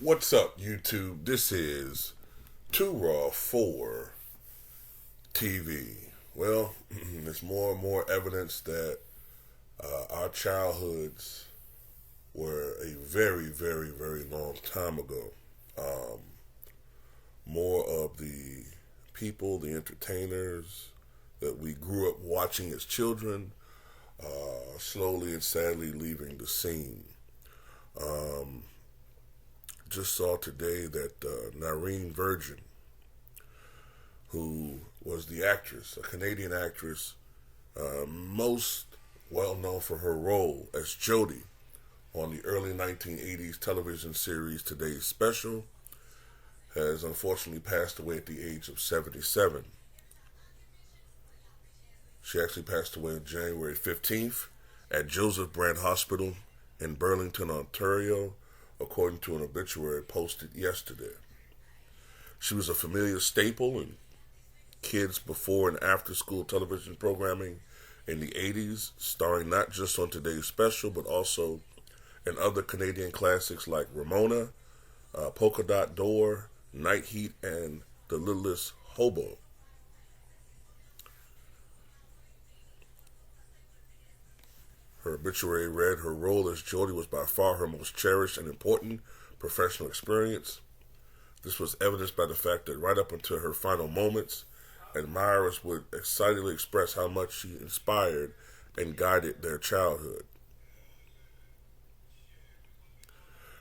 What's up, YouTube? This is Too Raw for TV. Well, there's more and more evidence that our childhoods were a very, very, very long time ago. Um, More of the people, the entertainers that we grew up watching as children, slowly and sadly leaving the scene. Um, just saw today that Narin Virgin, who was the actress, a Canadian actress, most well known for her role as Jodie on the early 1980s television series Today's Special, has unfortunately passed away at the age of 77. She actually passed away on January 15th at Joseph Brand Hospital in Burlington, Ontario, according to an obituary posted yesterday. She was a familiar staple in kids' before and after school television programming in the 80s, starring not just on Today's Special, but also in other Canadian classics like Ramona, Polka Dot Door, Night Heat, and The Littlest Hobo. Her obituary read, her role as Jodie was by far her most cherished and important professional experience. This was evidenced by the fact that right up until her final moments, admirers would excitedly express how much she inspired and guided their childhood.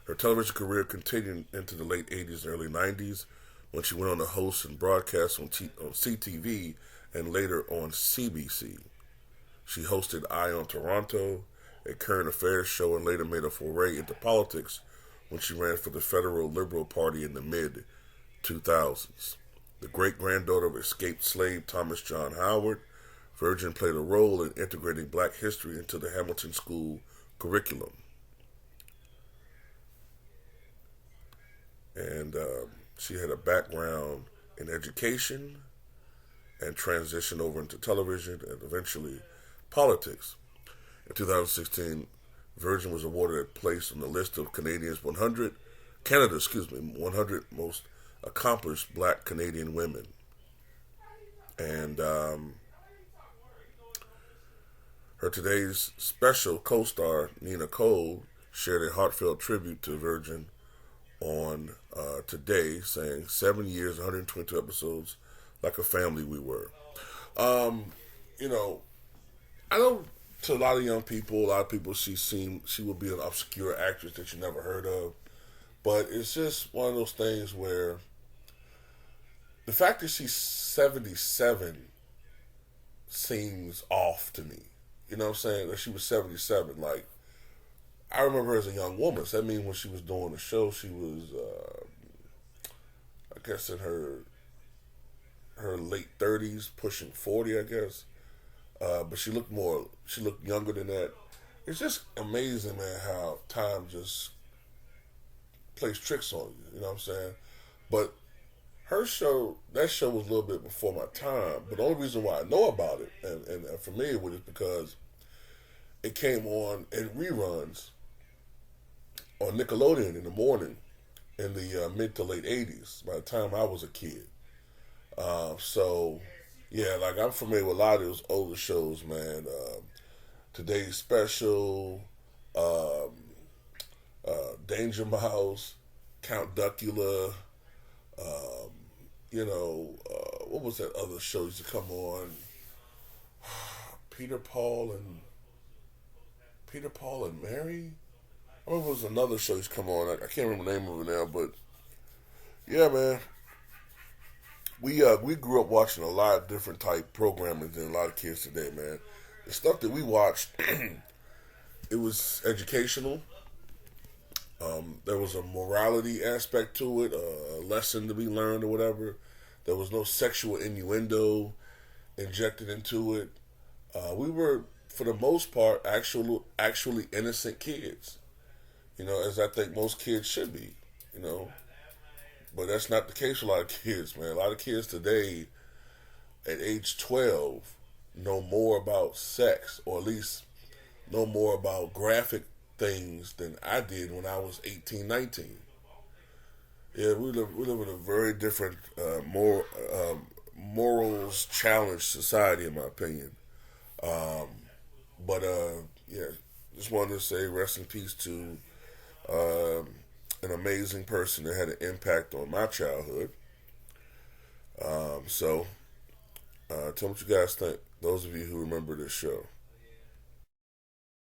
Her television career continued into the late 80s and early 90s when she went on to host and broadcast on CTV and later on CBC. She hosted Eye on Toronto, a current affairs show, and later made a foray into politics when she ran for the Federal Liberal Party in the mid 2000s. The great granddaughter of escaped slave Thomas John Howard, Virgin played a role in integrating black history into the Hamilton School curriculum. And she had a background in education and transitioned over into television and eventually politics. In 2016, Virgin was awarded a place on the list of Canada's 100 most accomplished black Canadian women. And her Today's Special co-star, Nina Cole, shared a heartfelt tribute to Virgin on Today, saying 7 years, 122 episodes, like a family we were. Um, you know, I know to a lot of a lot of people she would be an obscure actress that you never heard of, but it's just one of those things where the fact that she's 77 seems off to me. You know what I'm saying? That she was 77. Like, I remember her as a young woman. So that means when she was doing the show, she was, I guess, in her late 30s, pushing 40, I guess. But she looked younger than that. It's just amazing, man, how time just plays tricks on you. You know what I'm saying? But that show was a little bit before my time. But the only reason why I know about it and am familiar with it is because it came on in reruns on Nickelodeon in the morning in the mid to late 80s, by the time I was a kid. So, yeah, like I'm familiar with a lot of those older shows, man. Today's Special, um, Danger Mouse, Count Duckula, um, what was that other show used to come on? Peter Paul and Mary? I remember it was another show used to come on. I can't remember the name of it now, but yeah, man. We grew up watching a lot of different type programming than a lot of kids today, man. The stuff that we watched, it was educational. There was a morality aspect to it, a lesson to be learned or whatever. There was no sexual innuendo injected into it. We were, for the most part, actually innocent kids. You know, as I think most kids should be. You know, but that's not the case for a lot of kids, man. A lot of kids today, at age 12, know more about sex, or at least know more about graphic things than I did when I was 18, 19. Yeah, we live in a very different morals challenged society, in my opinion. Um, but yeah, just wanted to say rest in peace to um, an amazing person that had an impact on my childhood. So tell me what you guys think. Those of you who remember this show.